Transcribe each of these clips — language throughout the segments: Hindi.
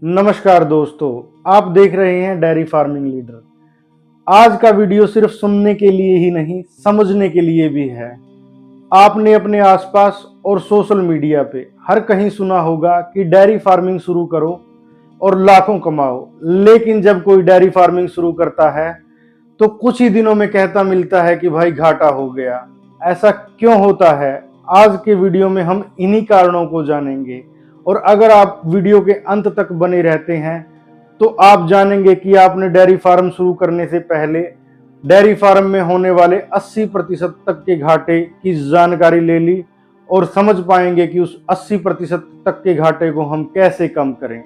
नमस्कार दोस्तों, आप देख रहे हैं डेयरी फार्मिंग लीडर। आज का वीडियो सिर्फ सुनने के लिए ही नहीं, समझने के लिए भी है। आपने अपने आसपास और सोशल मीडिया पे हर कहीं सुना होगा कि डेयरी फार्मिंग शुरू करो और लाखों कमाओ। लेकिन जब कोई डेयरी फार्मिंग शुरू करता है तो कुछ ही दिनों में कहता मिलता है कि भाई घाटा हो गया। ऐसा क्यों होता है? आज के वीडियो में हम इन्हीं कारणों को जानेंगे। और अगर आप वीडियो के अंत तक बने रहते हैं तो आप जानेंगे कि आपने डेयरी फार्म शुरू करने से पहले डेयरी फार्म में होने वाले 80% तक के घाटे की जानकारी ले ली और समझ पाएंगे कि उस 80% तक के घाटे को हम कैसे कम करें।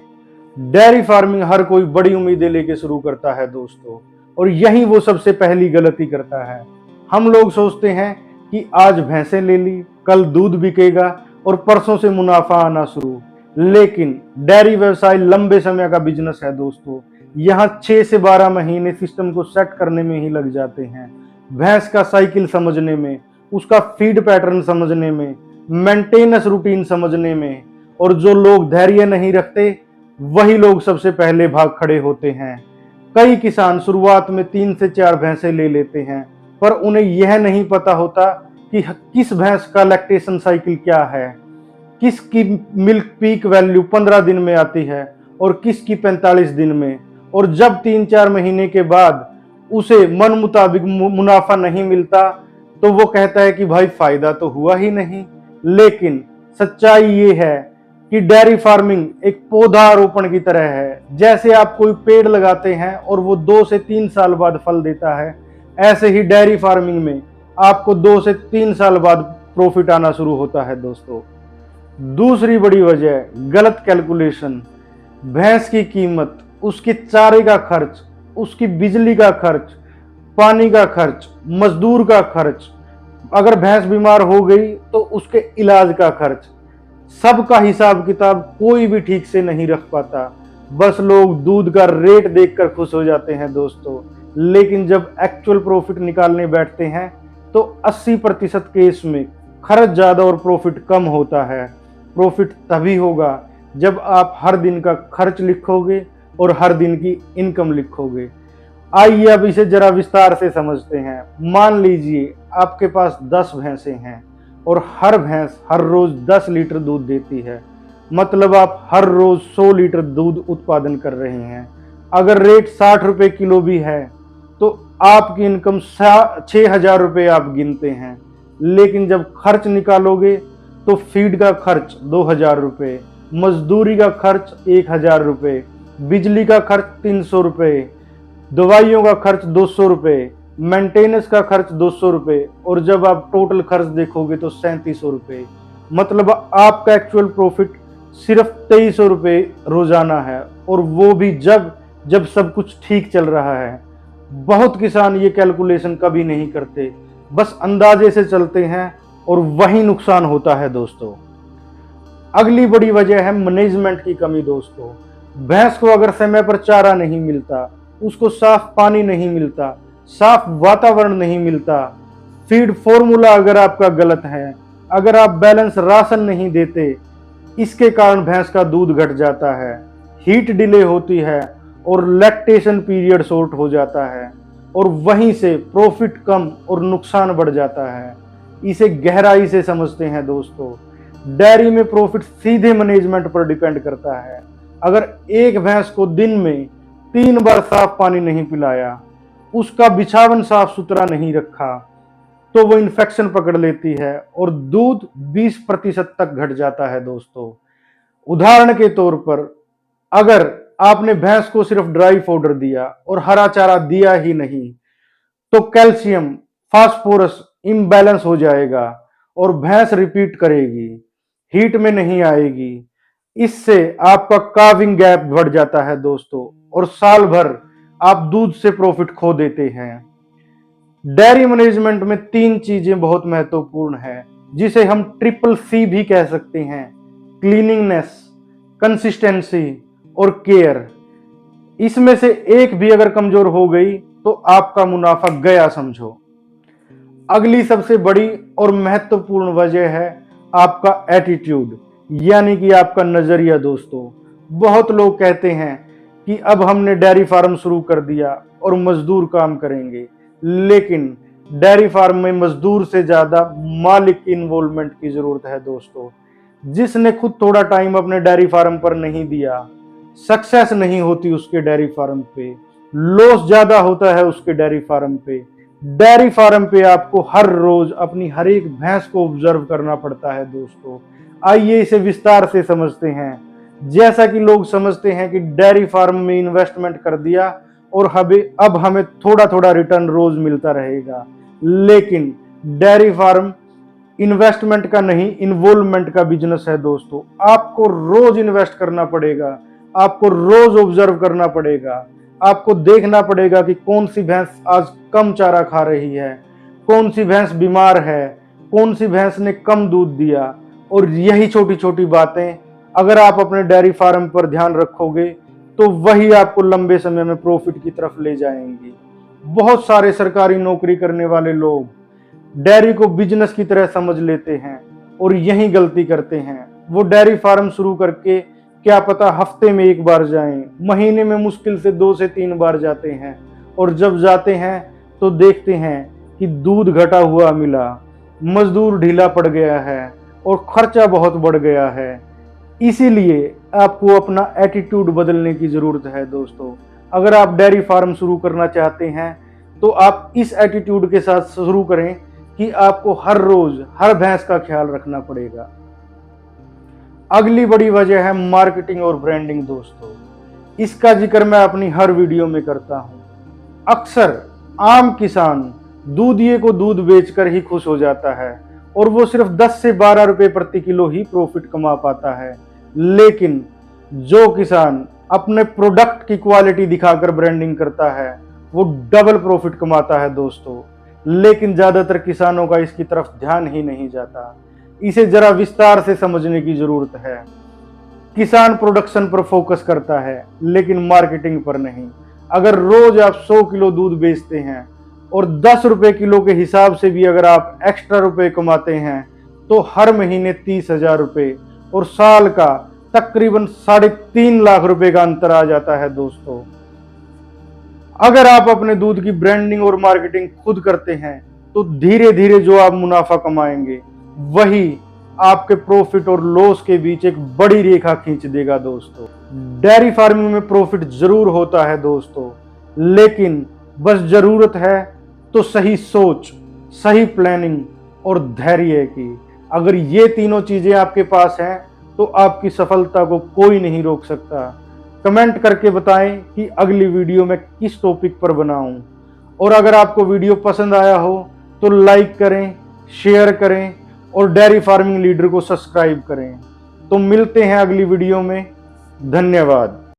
डेयरी फार्मिंग हर कोई बड़ी उम्मीदें लेके शुरू करता है दोस्तों, और यही वो सबसे पहली गलती करता है। हम लोग सोचते हैं कि आज भैंसें ले ली, कल दूध बिकेगा और परसों से मुनाफा आना शुरू। लेकिन डेयरी व्यवसाय लंबे समय का बिजनेस है दोस्तों। यहाँ 6 से 12 महीने सिस्टम को सेट करने में ही लग जाते हैं। भैंस का साइकिल समझने में, उसका फीड पैटर्न समझने में, मेंटेनेंस रूटीन समझने में। और जो लोग धैर्य नहीं रखते वही लोग सबसे पहले भाग खड़े होते हैं। कई किसान शुरुआत में 3 से 4 भैंसें ले लेते हैं, पर उन्हें यह नहीं पता होता कि किस भैंस का लैक्टेशन साइकिल क्या है, किसकी मिल्क पीक वैल्यू 15 दिन में आती है और किसकी 45 दिन में। और जब 3-4 महीने के बाद उसे मन मुताबिक मुनाफा नहीं मिलता तो वो कहता है कि भाई फायदा तो हुआ ही नहीं। लेकिन सच्चाई ये है कि डेयरी फार्मिंग एक पौधारोपण की तरह है। जैसे आप कोई पेड़ लगाते हैं और वो 2 से 3 साल बाद फल देता है, ऐसे ही डेयरी फार्मिंग में आपको 2 से 3 साल बाद प्रॉफिट आना शुरू होता है दोस्तों। दूसरी बड़ी वजह, गलत कैलकुलेशन। भैंस की कीमत, उसके चारे का खर्च, उसकी बिजली का खर्च, पानी का खर्च, मजदूर का खर्च, अगर भैंस बीमार हो गई तो उसके इलाज का खर्च, सबका हिसाब किताब कोई भी ठीक से नहीं रख पाता। बस लोग दूध का रेट देखकर खुश हो जाते हैं दोस्तों। लेकिन जब एक्चुअल प्रॉफिट निकालने बैठते हैं तो 80% केस में खर्च ज्यादा और प्रॉफिट कम होता है। प्रॉफिट तभी होगा जब आप हर दिन का खर्च लिखोगे और हर दिन की इनकम लिखोगे। आइए अब इसे जरा विस्तार से समझते हैं। मान लीजिए आपके पास 10 भैंसें हैं और हर भैंस हर रोज 10 लीटर दूध देती है। मतलब आप हर रोज 100 लीटर दूध उत्पादन कर रहे हैं। अगर रेट 60 रुपए किलो भी है तो आपकी इनकम 6,000 रुपये आप गिनते हैं। लेकिन जब खर्च निकालोगे तो फीड का खर्च 2,000 रुपये, मजदूरी का खर्च 1,000 रुपये, बिजली का खर्च 300 रुपये, दवाइयों का खर्च 200 रुपये, मेंटेनेंस का खर्च 200 रुपये, और जब आप टोटल खर्च देखोगे तो 3700 रुपये। मतलब आपका एक्चुअल प्रॉफिट सिर्फ 2300 रुपये रोजाना है, और वो भी जब जब सब कुछ ठीक चल रहा है। बहुत किसान ये कैलकुलेशन कभी नहीं करते, बस अंदाजे से चलते हैं और वही नुकसान होता है दोस्तों। अगली बड़ी वजह है मैनेजमेंट की कमी दोस्तों। भैंस को अगर समय पर चारा नहीं मिलता, उसको साफ पानी नहीं मिलता, साफ वातावरण नहीं मिलता, फीड फॉर्मूला अगर आपका गलत है, अगर आप बैलेंस राशन नहीं देते, इसके कारण भैंस का दूध घट जाता है, हीट डिले होती है और लैक्टेशन पीरियड शॉर्ट हो जाता है, और वहीं से प्रॉफिट कम और नुकसान बढ़ जाता है। इसे गहराई से समझते हैं दोस्तों। डेयरी में प्रॉफिट सीधे मैनेजमेंट पर डिपेंड करता है। अगर एक भैंस को दिन में 3 बार साफ पानी नहीं पिलाया, उसका बिछावन साफ सुथरा नहीं रखा, तो वो इन्फेक्शन पकड़ लेती है और दूध 20% तक घट जाता है दोस्तों। उदाहरण के तौर पर, अगर आपने भैंस को सिर्फ ड्राई पाउडर दिया और हरा चारा दिया ही नहीं, तो कैल्शियम फास्फोरस इम्बैलेंस हो जाएगा और भैंस रिपीट करेगी, हीट में नहीं आएगी। इससे आपका काविंग गैप बढ़ जाता है दोस्तों, और साल भर आप दूध से प्रॉफिट खो देते हैं। डेयरी मैनेजमेंट में 3 चीजें बहुत महत्वपूर्ण है, जिसे हम ट्रिपल सी भी कह सकते हैं: क्लीनिंगनेस, कंसिस्टेंसी और केयर। इसमें से एक भी अगर कमजोर हो गई तो आपका मुनाफा गया समझो। अगली सबसे बड़ी और महत्वपूर्ण वजह है आपका एटीट्यूड, यानी कि आपका नजरिया दोस्तों। बहुत लोग कहते हैं कि अब हमने डेयरी फार्म शुरू कर दिया और मजदूर काम करेंगे, लेकिन डेयरी फार्म में मजदूर से ज्यादा मालिक की इन्वॉल्वमेंट की जरूरत है दोस्तों। जिसने खुद थोड़ा टाइम अपने डेयरी फार्म पर नहीं दिया, सक्सेस नहीं होती उसके डेयरी फार्म पे, लॉस ज्यादा होता है उसके डेयरी फार्म पे। डेयरी फार्म पे आपको हर रोज अपनी हर एक भैंस को ऑब्जर्व करना पड़ता है दोस्तों। आइए इसे विस्तार से समझते हैं। जैसा कि लोग समझते हैं कि डेयरी फार्म में इन्वेस्टमेंट कर दिया और अब हमें थोड़ा थोड़ा रिटर्न रोज मिलता रहेगा, लेकिन डेयरी फार्म इन्वेस्टमेंट का नहीं, इन्वॉल्वमेंट का बिजनेस है दोस्तों। आपको रोज इन्वेस्ट करना पड़ेगा, आपको रोज ऑब्जर्व करना पड़ेगा, आपको देखना पड़ेगा कि कौन सी भैंस आज कम चारा खा रही है, कौन सी भैंस बीमार है, कौन सी भैंस ने कम दूध दिया। और यही छोटी छोटी बातें अगर आप अपने डेयरी फार्म पर ध्यान रखोगे तो वही आपको लंबे समय में प्रॉफिट की तरफ ले जाएंगी। बहुत सारे सरकारी नौकरी करने वाले लोग डेयरी को बिजनेस की तरह समझ लेते हैं और यही गलती करते हैं। वो डेयरी फार्म शुरू करके क्या पता हफ्ते में एक बार जाएं, महीने में मुश्किल से 2 से 3 बार जाते हैं, और जब जाते हैं तो देखते हैं कि दूध घटा हुआ मिला, मजदूर ढीला पड़ गया है और खर्चा बहुत बढ़ गया है। इसीलिए आपको अपना एटीट्यूड बदलने की जरूरत है दोस्तों। अगर आप डेयरी फार्म शुरू करना चाहते हैं तो आप इस एटीट्यूड के साथ शुरू करें कि आपको हर रोज हर भैंस का ख्याल रखना पड़ेगा। अगली बड़ी वजह है मार्केटिंग और ब्रांडिंग दोस्तों। इसका जिक्र मैं अपनी हर वीडियो में करता हूं। अक्सर आम किसान दूधिये को दूध बेचकर ही खुश हो जाता है और वो सिर्फ 10 से 12 रुपए प्रति किलो ही प्रॉफिट कमा पाता है, लेकिन जो किसान अपने प्रोडक्ट की क्वालिटी दिखाकर ब्रांडिंग करता है वो डबल प्रॉफिट कमाता है दोस्तों। लेकिन ज्यादातर किसानों का इसकी तरफ ध्यान ही नहीं जाता। इसे जरा विस्तार से समझने की जरूरत है। किसान प्रोडक्शन पर फोकस करता है लेकिन मार्केटिंग पर नहीं। अगर रोज आप 100 किलो दूध बेचते हैं और 10 रुपए किलो के हिसाब से भी अगर आप एक्स्ट्रा रुपए कमाते हैं तो हर महीने 30,000 रुपए और साल का तकरीबन 3.5 लाख रुपए का अंतर आ जाता है दोस्तों। अगर आप अपने दूध की ब्रांडिंग और मार्केटिंग खुद करते हैं तो धीरे धीरे जो आप मुनाफा कमाएंगे वही आपके प्रॉफिट और लॉस के बीच एक बड़ी रेखा खींच देगा दोस्तों। डेयरी फार्मिंग में प्रॉफिट जरूर होता है दोस्तों, लेकिन बस जरूरत है तो सही सोच, सही प्लानिंग और धैर्य की। अगर ये तीनों चीजें आपके पास हैं तो आपकी सफलता को कोई नहीं रोक सकता। कमेंट करके बताएं कि अगली वीडियो में किस टॉपिक पर बनाऊं, और अगर आपको वीडियो पसंद आया हो तो लाइक करें, शेयर करें और डेयरी फार्मिंग लीडर को सब्सक्राइब करें। तो मिलते हैं अगली वीडियो में। धन्यवाद।